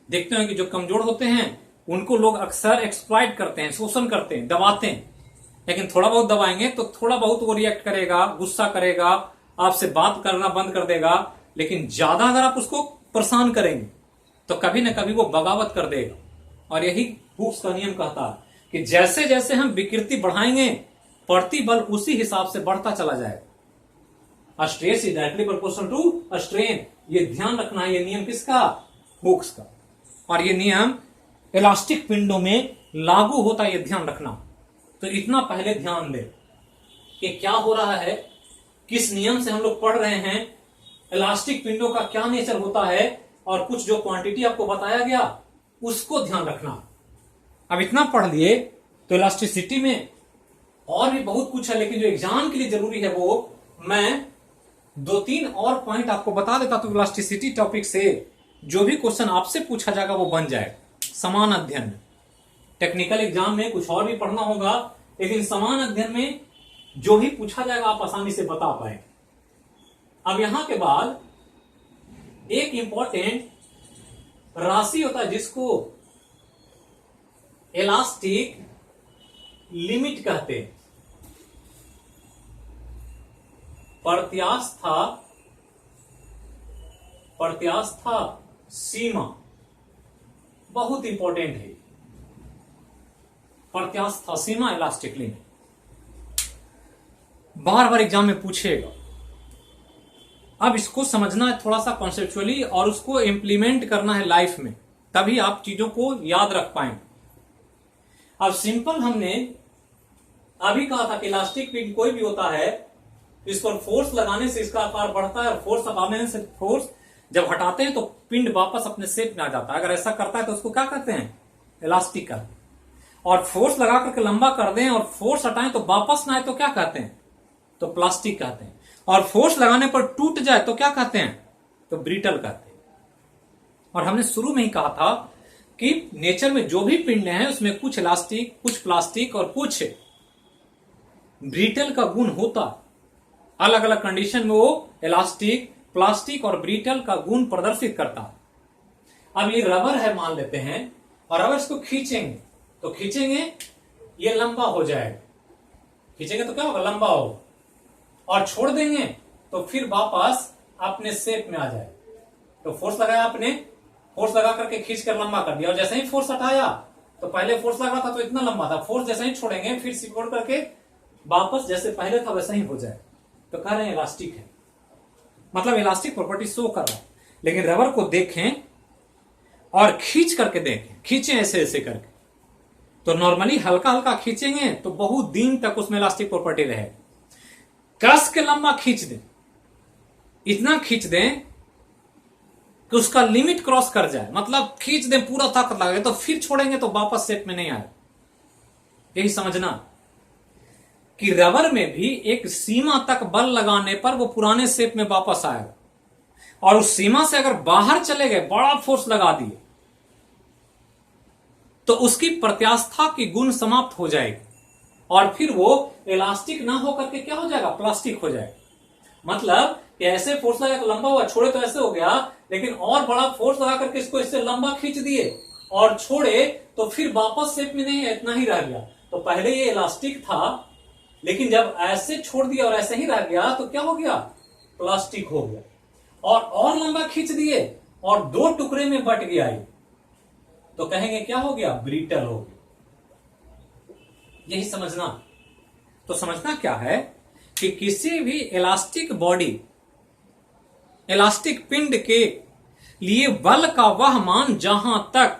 देखते हैं कि जो कमजोर होते हैं उनको लोग अक्सर एक्सप्लॉइट करते हैं, शोषण करते हैं, दबाते हैं। लेकिन थोड़ा बहुत दबाएंगे तो थोड़ा बहुत वो रिएक्ट करेगा, गुस्सा करेगा, आपसे बात करना बंद कर देगा। लेकिन ज्यादा अगर आप उसको परेशान करेंगे तो कभी ना कभी वो बगावत कर देगा। और यही हुक्स का नियम कहता है कि जैसे जैसे हम विकृति बढ़ाएंगे प्रतिबल उसी हिसाब से बढ़ता चला जाएगा। Stress is directly proportional to strain. ये ध्यान रखना है, ये नियम किसका? हुक्स का। और ये नियम इलास्टिक पिंडों में लागू होता है, ये ध्यान रखना। तो इतना पहले ध्यान दे कि क्या हो रहा है, किस नियम से हम लोग पढ़ रहे हैं, इलास्टिक पिंडों का क्या नेचर होता है, और कुछ जो क्वांटिटी आपको बताया गया उसको ध्यान रखना। अब इतना पढ़ लिए तो इलास्टिसिटी में और भी बहुत कुछ है, लेकिन जो एग्जाम के लिए जरूरी है वो मैं 2-3 और पॉइंट आपको बता देता। तो इलास्टिसिटी टॉपिक से जो भी क्वेश्चन आपसे पूछा जाएगा वो बन जाएगा समान अध्ययन में। टेक्निकल एग्जाम में कुछ और भी पढ़ना होगा, लेकिन समान अध्ययन में जो भी पूछा जाएगा आप आसानी से बता पाएंगे। अब यहां के बाद एक इंपॉर्टेंट राशि होता है जिसको इलास्टिक लिमिट कहते हैं। प्रत्यास्था सीमा बहुत इंपॉर्टेंट है। प्रत्यास्था सीमा, इलास्टिक लिमिट बार बार एग्जाम में पूछेगा। अब इसको समझना है थोड़ा सा कॉन्सेप्चुअली और उसको इंप्लीमेंट करना है लाइफ में, तभी आप चीजों को याद रख पाएंगे। अब सिंपल हमने अभी कहा था कि इलास्टिक पिंड कोई भी होता है, इस पर फोर्स लगाने से इसका आकार बढ़ता है, और फोर्स हटाने से फोर्स जब हटाते हैं तो पिंड वापस अपने शेप में आ जाता है। अगर ऐसा करता है तो उसको क्या कहते हैं? इलास्टिक कहते हैं। और फोर्स लगा करके लंबा कर दें और फोर्स हटाएं तो वापस ना आए तो क्या कहते हैं? तो प्लास्टिक कहते हैं। और फोर्स लगाने पर टूट जाए तो क्या कहते हैं? तो ब्रिटल कहते हैं। और हमने शुरू में ही कहा था कि नेचर में जो भी पिंड हैं उसमें कुछ इलास्टिक, कुछ प्लास्टिक और कुछ ब्रिटल का गुण होता। अलग अलग कंडीशन में वो इलास्टिक, प्लास्टिक और ब्रिटल का गुण प्रदर्शित करता है। अब ये रबर है मान लेते हैं, और रबर इसको खींचेंगे तो खींचेंगे ये लंबा हो जाएगा, खींचेंगे तो क्या होगा? लंबा होगा। और छोड़ देंगे तो फिर वापस अपने शेप में आ जाए। तो फोर्स लगाया आपने, फोर्स लगा करके खींच कर लंबा कर दिया, और जैसे ही फोर्स हटाया तो पहले फोर्स लगा था तो इतना लंबा था, फोर्स जैसे ही छोड़ेंगे फिर सिकोड़ करके वापस जैसे पहले था वैसा ही हो जाए। तो कह रहे हैं इलास्टिक है, मतलब इलास्टिक प्रॉपर्टी शो कर रहा है। लेकिन रबर को देखें और खींच करके देखें, खींचे ऐसे ऐसे करके, तो नॉर्मली हल्का हल्का खींचेंगे तो बहुत दिन तक उसमें इलास्टिक प्रॉपर्टी रहेगी। कस के लंबा खींच दें, इतना खींच दें कि उसका लिमिट क्रॉस कर जाए, मतलब खींच दें पूरा ताकत लगे, तो फिर छोड़ेंगे तो वापस शेप में नहीं आए। यही समझना कि रबर में भी एक सीमा तक बल लगाने पर वो पुराने शेप में वापस आएगा, और उस सीमा से अगर बाहर चले गए, बड़ा फोर्स लगा दिए, तो उसकी प्रत्यास्था की गुण समाप्त हो जाएगी, और फिर वो इलास्टिक ना होकर के क्या हो जाएगा? प्लास्टिक हो जाएगा। मतलब कि ऐसे फोर्स लगा तो लंबा हुआ, छोड़े तो ऐसे हो गया, लेकिन और बड़ा फोर्स लगा करके इसको इससे लंबा खींच दिए और छोड़े तो फिर वापस शेप में नहीं है, इतना ही रह गया। तो पहले ये इलास्टिक था, लेकिन जब ऐसे छोड़ दिया और ऐसे ही रह गया तो क्या हो गया? प्लास्टिक हो गया। और लंबा खींच दिए और दो टुकड़े में बट गया ये, तो कहेंगे क्या हो गया? ब्रिटल हो गया। यही समझना। तो समझना क्या है कि किसी भी इलास्टिक बॉडी, इलास्टिक पिंड के लिए बल का वह मान जहां तक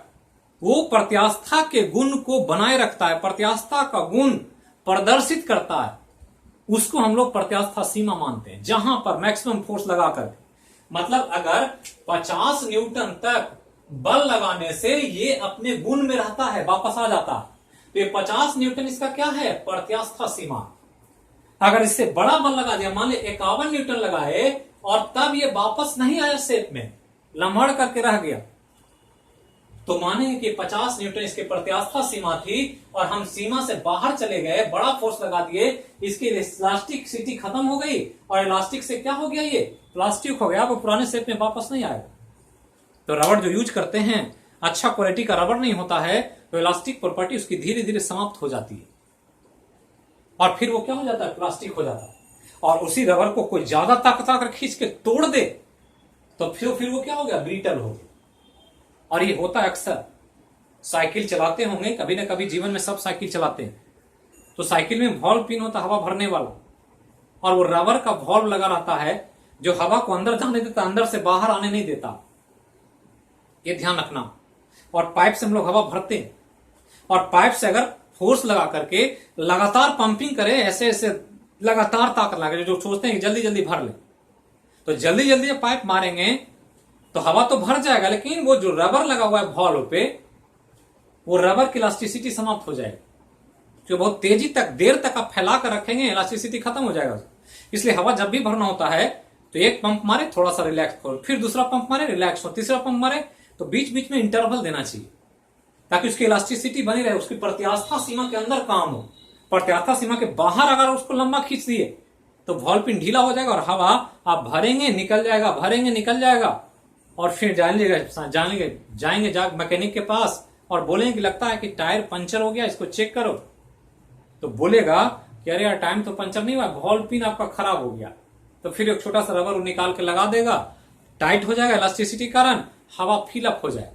वो प्रत्यास्था के गुण को बनाए रखता है, प्रत्यास्था का गुण प्रदर्शित करता है, उसको हम लोग प्रत्यास्था सीमा मानते हैं, जहां पर मैक्सिमम फोर्स लगाकर। मतलब अगर 50 न्यूटन तक बल लगाने से ये अपने गुण में रहता है, वापस आ जाता है। तो ये 50 न्यूटन इसका क्या है, प्रत्यास्था सीमा। अगर इससे बड़ा बल लगा दिया, मान लीजिए 51 न्यूटन लगाए और तब ये वापस नहीं आया शेप में, लम्हड़ करके रह गया, तो मानेंगे कि 50 न्यूटन इसकी प्रत्यास्था सीमा थी और हम सीमा से बाहर चले गए, बड़ा फोर्स लगा दिए, इसकी इलास्टिसिटी खत्म हो गई और इलास्टिक से क्या हो गया, ये प्लास्टिक हो गया, वो पुराने शेप में वापस नहीं आएगा। तो रबड़ जो यूज करते हैं, अच्छा क्वालिटी का रबड़ नहीं होता है, तो इलास्टिक प्रॉपर्टी उसकी धीरे धीरे समाप्त हो जाती है और फिर वो क्या हो जाता है, प्लास्टिक हो जाता है। और उसी रबड़ को कोई ज्यादा ताकत आकर खींच के तोड़ दे तो फिर वो क्या हो गया, ब्रिटल हो गया। और ये होता है अक्सर, साइकिल चलाते होंगे कभी ना कभी जीवन में, सब साइकिल चलाते हैं, तो साइकिल में वॉल्व पिन होता है हवा भरने वाला, और वो रबर का वॉल्व लगा रहता है जो हवा को अंदर जाने देता, अंदर से बाहर आने नहीं देता, ये ध्यान रखना। और पाइप से हम लोग हवा भरते हैं और पाइप से अगर फोर्स लगा करके लगातार पंपिंग करे, ऐसे ऐसे लगातार ताकत लगे, जो सोचते हैं कि जल्दी जल्दी भर ले, तो जल्दी जल्दी जब पाइप मारेंगे तो हवा तो भर जाएगा, लेकिन वो जो रबर लगा हुआ है वॉल्व पे, वो रबर की इलास्टिसिटी समाप्त हो जाएगी। जो बहुत तेजी तक, देर तक आप फैला कर रखेंगे, इलास्टिसिटी खत्म हो जाएगा। इसलिए हवा जब भी भरना होता है तो एक पंप मारे, थोड़ा सा रिलैक्स करो, फिर दूसरा पंप मारे, रिलैक्स हो, तीसरा पंप मारे, तो बीच बीच में इंटरवल देना चाहिए ताकि उसकी इलास्टिसिटी बनी रहे, उसकी प्रत्यास्था सीमा के अंदर काम हो। प्रत्यास्था सीमा के बाहर अगर उसको लंबा खींच दिए तो वॉल्व पिन ढीला हो जाएगा और हवा आप भरेंगे निकल जाएगा, भरेंगे निकल जाएगा, और फिर जाएंगे मैकेनिक के पास और बोलेंगे कि लगता है कि टायर पंचर हो गया, इसको चेक करो, तो बोलेगा कि अरे यार टाइम तो पंचर नहीं हुआ, वॉल्व पिन आपका खराब हो गया। तो फिर एक छोटा सा रबर निकाल के लगा देगा, टाइट हो जाएगा, इलास्टिसिटी कारण हवा फिलअप हो जाए।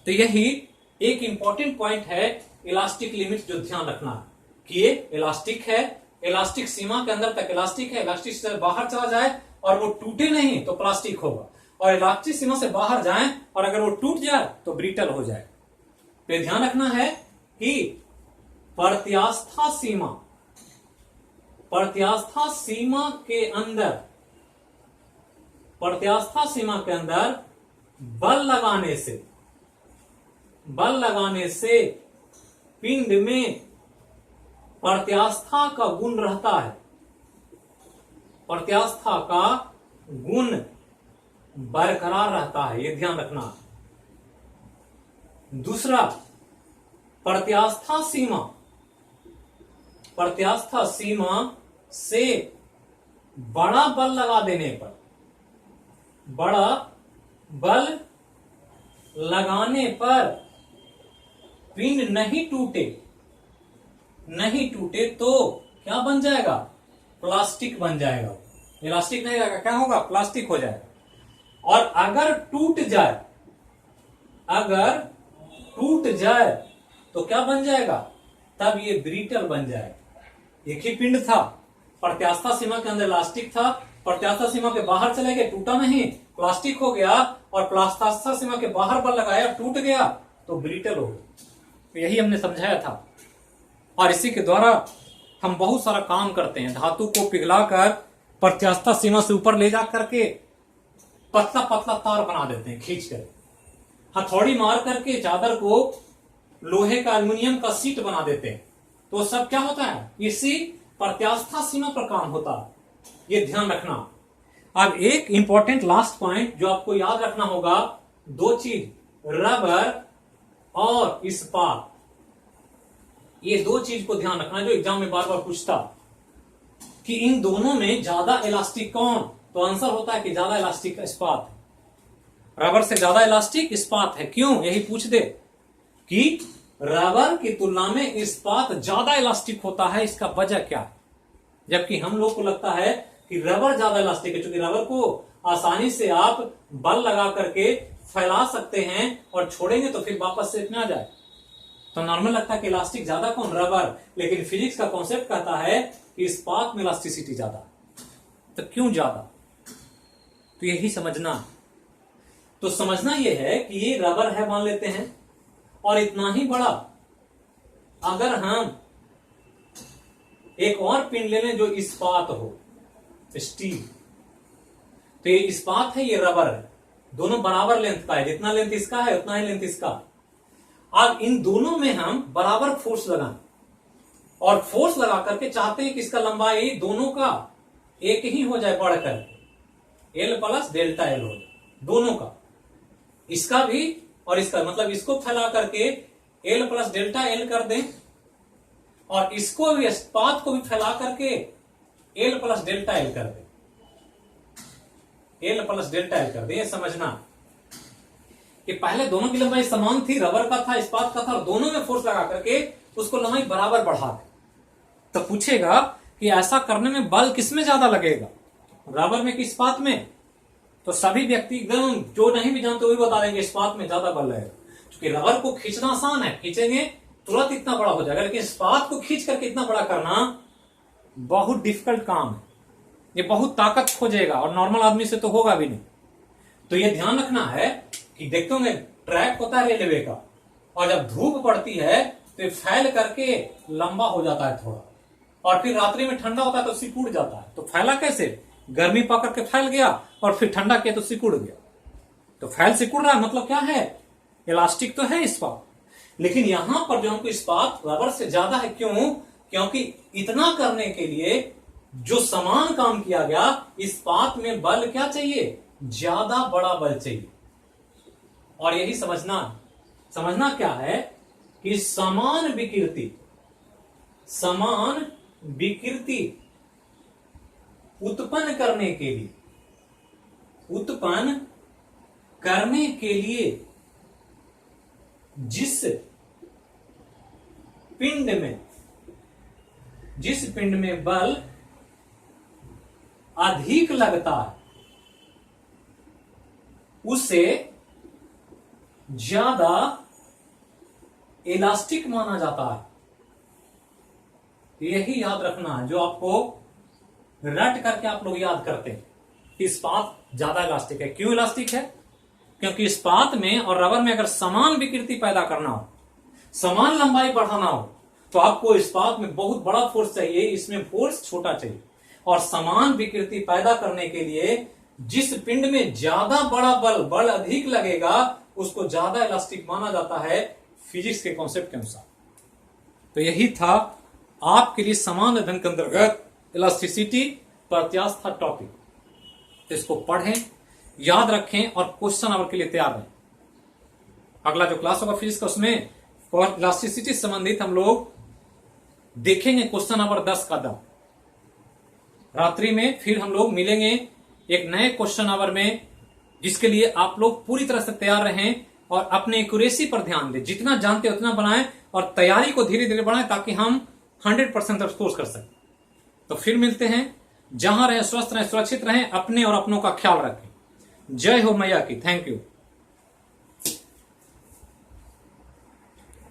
तो यही एक इंपॉर्टेंट पॉइंट है, इलास्टिक लिमिट, जो ध्यान रखना कि ये इलास्टिक है, इलास्टिक सीमा के अंदर तक इलास्टिक है, इलास्टिक से बाहर चला जाए और वो टूटे नहीं तो प्लास्टिक होगा, और इलास्टिक सीमा से बाहर जाए और अगर वो टूट जाए तो ब्रिटल हो जाए। तो ध्यान रखना है कि प्रत्यास्था सीमा के अंदर, प्रत्यास्था सीमा के अंदर बल लगाने से पिंड में प्रत्यास्था का गुण रहता है, प्रत्यास्था का गुण बरकरार रहता है, यह ध्यान रखना। दूसरा, प्रत्यास्था सीमा से बड़ा बल लगा देने पर, बड़ा बल लगाने पर पिंड नहीं टूटे तो क्या बन जाएगा, प्लास्टिक बन जाएगा। इलास्टिक नहीं रहेगा, क्या होगा, प्लास्टिक हो जाएगा। और अगर टूट जाए तो क्या बन जाएगा, तब ये ब्रिटल बन जाएगा। एक ही पिंड था, प्रत्यास्था सीमा के अंदर इलास्टिक था, प्रत्यास्था सीमा के बाहर चले गए, टूटा नहीं, प्लास्टिक हो गया, और प्रत्यास्था सीमा के बाहर बल लगाया, टूट गया तो ब्रिटल हो गया। तो यही हमने समझाया था, और इसी के द्वारा हम बहुत सारा काम करते हैं। धातु को पिघलाकर प्रत्यास्था सीमा से ऊपर ले जा करके पतला पतला तार बना देते हैं, खींच कर हथौड़ी मार करके चादर को लोहे का, एल्युमिनियम का सीट बना देते हैं। तो सब क्या होता है, इसी प्रत्यास्था सीमा पर काम होता है, ये ध्यान रखना। अब एक इंपॉर्टेंट लास्ट पॉइंट जो आपको याद रखना होगा, दो चीज, रबर और इस्पात, ये दो चीज को ध्यान रखना जो एग्जाम में बार बार पूछता कि इन दोनों में ज्यादा इलास्टिक कौन, तो आंसर होता है कि ज्यादा इलास्टिक इस्पात है। रबर से ज्यादा इलास्टिक इस्पात है। क्यों, यही पूछ दे कि रबर की तुलना में इस्पात ज्यादा इलास्टिक होता है, इसका वजह क्या है। जबकि हम लोग को लगता है कि रबर ज्यादा इलास्टिक है, क्योंकि रबर को आसानी से आप बल लगा करके फैला सकते हैं और छोड़ेंगे तो फिर वापस से इतना जाए, तो नॉर्मल लगता है कि इलास्टिक ज्यादा कौन, रबर। लेकिन फिजिक्स का कॉन्सेप्ट कहता है कि इस्पात में इलास्टिसिटी ज्यादा। तो क्यों ज्यादा, तो यही समझना। तो समझना यह है कि ये रबर है मान लेते हैं, और इतना ही बड़ा अगर हम एक और पिंड ले लें जो इस्पात हो, स्टील, तो ये इस्पात है, ये रबर है। दोनों बराबर लेंथ का है, जितना लेंथ इसका है उतना ही लेंथ इसका। अब इन दोनों में हम बराबर फोर्स लगाएं और फोर्स लगा करके चाहते हैं कि इसका लंबाई दोनों का एक ही हो जाए, बढ़कर एल प्लस डेल्टा एल हो जाए, दोनों का, इसका भी और इसका, मतलब इसको फैला करके एल प्लस डेल्टा एल कर दें और इसको भी, इस्पात को भी फैला करके एल प्लस डेल्टा एल कर दें, एल प्लस डेल्टा एल कर दें। ये समझना कि पहले दोनों की लंबाई समान थी, रबर का था, इस्पात का था, और दोनों में फोर्स लगा करके उसको लंबाई बराबर बढ़ा दे। तो पूछेगा कि ऐसा करने में बल किसमें ज्यादा लगेगा, रबर में कि इस्पात में? तो सभी व्यक्ति एकदम जो नहीं भी जानते वो भी बता देंगे इस्पात में ज्यादा बल लगेगा, क्योंकि रबर को खींचना आसान है, खींचेंगे तुरंत इतना बड़ा हो जाएगा, लेकिन इस्पात को खींच करके इतना बड़ा करना बहुत डिफिकल्ट काम है, ये बहुत ताकत खोजेगा और नॉर्मल आदमी से तो होगा भी नहीं। तो ये ध्यान रखना है कि देखते होंगे ट्रैक होता है रेलवे का, और जब धूप पड़ती है तो फैल करके लंबा हो जाता है थोड़ा, और फिर रात्रि में ठंडा होता है तो सिकुड़ जाता है। तो फैला कैसे? गर्मी पा करके फैल गया और फिर ठंडा किया तो सिकुड़ गया। तो फैल सिकुड़ रहा है मतलब क्या है? इलास्टिक तो है इस्पात, लेकिन यहां पर जो हमको इस्पात रबर से ज्यादा है। क्यों? क्योंकि इतना करने के लिए जो समान काम किया गया, इस्पात में बल क्या चाहिए? ज्यादा बड़ा बल चाहिए। और यही समझना क्या है कि समान विकृति उत्पन्न करने के लिए जिस पिंड में बल अधिक लगता है उसे ज्यादा इलास्टिक माना जाता है। यही याद रखना है, जो आपको रट करके आप लोग याद करते हैं कि इस्पात ज्यादा इलास्टिक है। क्यों इलास्टिक है? क्योंकि इस्पात में और रबर में अगर समान विकृति पैदा करना हो, समान लंबाई बढ़ाना हो, तो आपको इस्पात में बहुत बड़ा फोर्स चाहिए, इसमें फोर्स छोटा चाहिए। और समान विकृति पैदा करने के लिए जिस पिंड में ज्यादा बड़ा बल अधिक लगेगा उसको ज्यादा इलास्टिक माना जाता है, फिजिक्स के कॉन्सेप्ट के अनुसार। तो यही था आपके लिए समान अध्ययन के अंतर्गत इलास्टिसिटी प्रत्यास्थ टॉपिक। तो इसको पढ़ें, याद रखें और क्वेश्चन आवर के लिए तैयार रहें। अगला जो क्लास होगा फिजिक्स का, उसमें इलास्टिसिटी संबंधित हम लोग देखेंगे क्वेश्चन नंबर 10 का दम। रात्रि में फिर हम लोग मिलेंगे एक नए क्वेश्चन आवर में, जिसके लिए आप लोग पूरी तरह से तैयार रहें और अपने एक्यूरेसी पर ध्यान दें। जितना जानते हैं उतना बनाएं और तैयारी को धीरे धीरे बढ़ाएं ताकि हम 100% स्कोर कर सकें। तो फिर मिलते हैं। जहां रहें स्वस्थ रहें, सुरक्षित रहें, अपने और अपनों का ख्याल रखें। जय हो मैया की। Thank you.